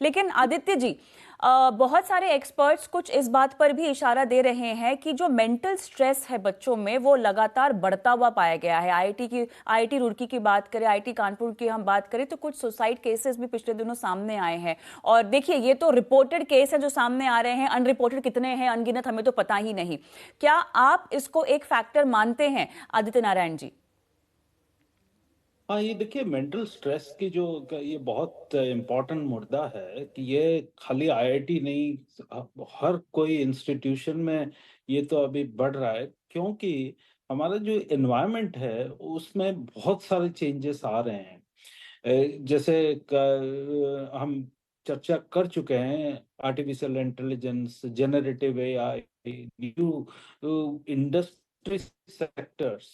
लेकिन आदित्य जी, बहुत सारे एक्सपर्ट्स कुछ इस बात पर भी इशारा दे रहे हैं कि जो मेंटल स्ट्रेस है बच्चों में वो लगातार बढ़ता हुआ पाया गया है। आईआईटी रुड़की की बात करें, आईआईटी कानपुर की हम बात करें तो कुछ सुसाइड केसेस भी पिछले दिनों सामने आए हैं। और देखिए, ये तो रिपोर्टेड केस है जो सामने आ रहे हैं, अनरिपोर्टेड कितने हैं अनगिनत हमें तो पता ही नहीं। क्या आप इसको एक फैक्टर मानते हैं आदित्य नारायण जी? हाँ, ये देखिए मेंटल स्ट्रेस की जो ये बहुत इम्पोर्टेंट मुद्दा है कि ये खाली आईआईटी नहीं, हर कोई इंस्टीट्यूशन में ये तो अभी बढ़ रहा है, क्योंकि हमारा जो एनवायरनमेंट है उसमें बहुत सारे चेंजेस आ रहे हैं। जैसे हम चर्चा कर चुके हैं, artificial intelligence, generative AI, new industry sectors,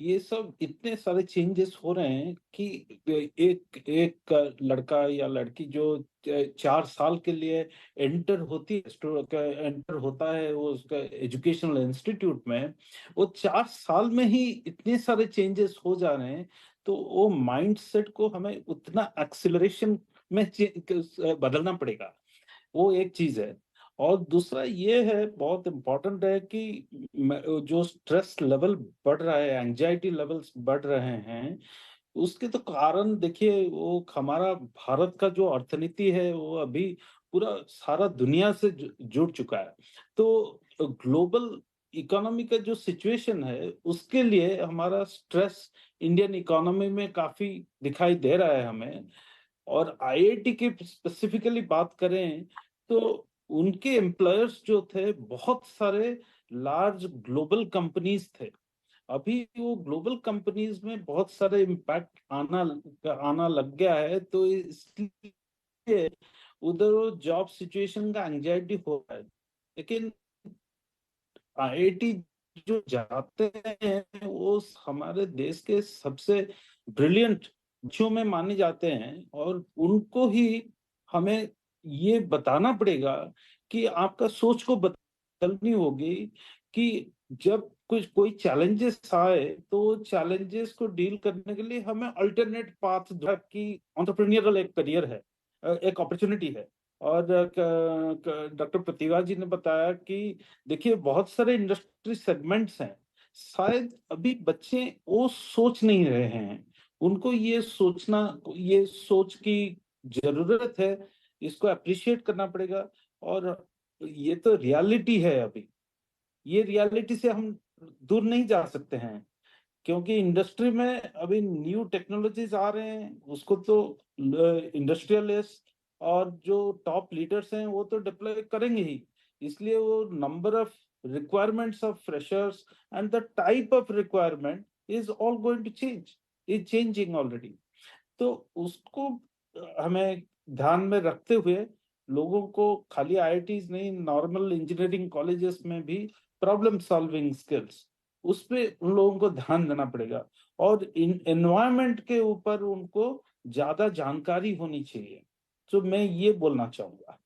ये सब इतने सारे चेंजेस हो रहे हैं कि एक एक लड़का या लड़की जो 4 साल के लिए एंटर होता है वो उसका एजुकेशनल इंस्टीट्यूट में, वो 4 साल में ही इतने सारे चेंजेस हो जा रहे हैं। तो वो माइंडसेट को हमें उतना एक्सिलरेशन में बदलना पड़ेगा। वो एक चीज है। और दूसरा ये है, बहुत इम्पोर्टेंट है कि जो स्ट्रेस लेवल बढ़ रहा है, एंजाइटी लेवल्स बढ़ रहे हैं, उसके तो कारण देखिए, वो हमारा भारत का जो अर्थनीति है वो अभी पूरा सारा दुनिया से जुड़ चुका है। तो ग्लोबल इकोनॉमी का जो सिचुएशन है उसके लिए हमारा स्ट्रेस इंडियन इकोनॉमी में काफी दिखाई दे रहा है हमें। और आईआईटी की स्पेसिफिकली बात करें तो उनके एम्प्लॉयर्स जो थे बहुत सारे लार्ज ग्लोबल कंपनीज थे। अभी वो ग्लोबल कंपनीज में बहुत सारे इम्पैक्ट आना आना लग गया है, तो इसलिए उधर जॉब सिचुएशन का एंजाइटी हो रहा है। लेकिन आईआईटी जो जाते हैं वो हमारे देश के सबसे ब्रिलियंट बच्चों में माने जाते हैं, और उनको ही हमें ये बताना पड़ेगा कि आपका सोच को बदलनी होगी कि जब कुछ कोई चैलेंजेस आए तो चैलेंजेस को डील करने के लिए हमें अल्टरनेट पाथ, जो कि एंटरप्रेन्योरल एक करियर है, एक अपॉर्चुनिटी है। और डॉक्टर प्रतिभा जी ने बताया कि देखिए बहुत सारे इंडस्ट्री सेगमेंट्स हैं, शायद अभी बच्चे वो सोच नहीं रहे हैं। उनको ये सोच की जरूरत है, इसको अप्रिशिएट करना पड़ेगा। और ये तो रियलिटी है अभी, ये रियलिटी से हम दूर नहीं जा सकते हैं, क्योंकि इंडस्ट्री में अभी न्यू टेक्नोलॉजीज आ रहे हैं, उसको तो इंडस्ट्रियलिस्ट और जो टॉप लीडर्स हैं वो तो डिप्लॉय करेंगे ही। इसलिए वो number of requirements of freshers and the type of requirement is all going to change, is changing already. तो उसको हमें ध्यान में रखते हुए लोगों को खाली आईआईटीज नहीं, नॉर्मल इंजीनियरिंग कॉलेजेस में भी प्रॉब्लम सॉल्विंग स्किल्स, उस पे उन लोगों को ध्यान देना पड़ेगा। और इन एनवायरनमेंट के ऊपर उनको ज्यादा जानकारी होनी चाहिए। तो मैं ये बोलना चाहूंगा।